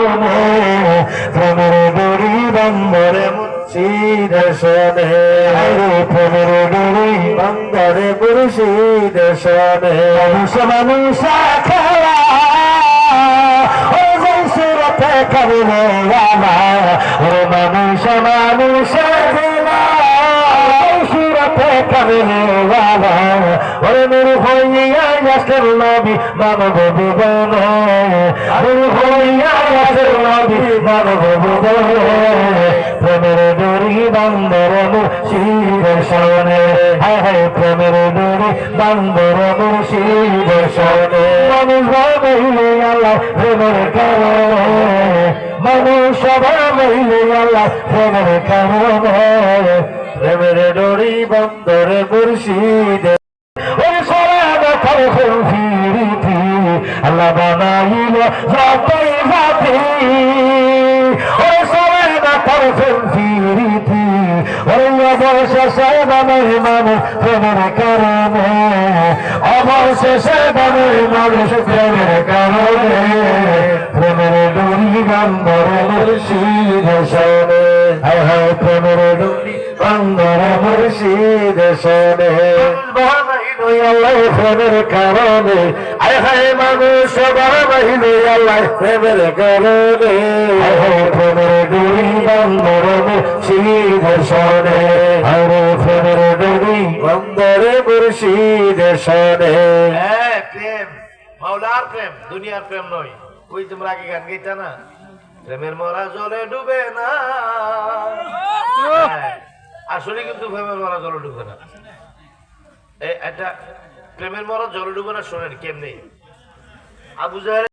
কারণে প্রেমের ডরি বন্দরে মুর্শিদ শোনে প্রেমের ডরি বন্দরে মুর্শিদ শোনে মানুষ মানুষ খেলা সুরতে করলে ওরে মানুষ মানুষ সুরতে করলে ওরে মেরু হইয়া আসল নবী মানব ভুবন মেরু হইয়া আসল নবী মানব ভুবন প্রেমের ডরি বন্দর মুর্শিদ শোনে হায় হায় প্রেমের ডরি বন্দর মুর্শিদ শোনে মানুষ ভাবলে আল্লাহ প্রেমের কারণে মানুষ ভাবলে আল্লাহ প্রেমের কারণে প্রেমের ডরি বন্দর মুর্শিদ ফিরিতি আল্লাহ বানাইল যতই জাতি ও সবাই মাথার ফিরিতি ওই অবশেষে বানাই মানুষ প্রেমের কারণে অবশেষে বানাই মানুষ প্রেমের কারণে প্রেমের ডরি বন্দর মুর্শিদ শোনে হায় হায় প্রেমের ডরি বন্দর মুর্শিদ শোনে আল্লাহ প্রেমের কারণে আয় হায় মানুষ বাহিল আল্লাহ প্রেমের কারণে আয় হায় প্রেমের ডরি বন্দর মুর্শিদ শোনে আরে প্রেমের ডরি বন্দর মুর্শিদ শোনে প্রেম মাওলার প্রেম দুনিয়ার প্রেম নয় ওই তোমরা আগে গান গাইতা না প্রেমের মরা জলে ডুবে না আসলে কিন্তু প্রেমের মরা জলে ডুবে না এটা প্রেমের মরা জলে ডুবে না শোনেন কেমনি আবু জাহেল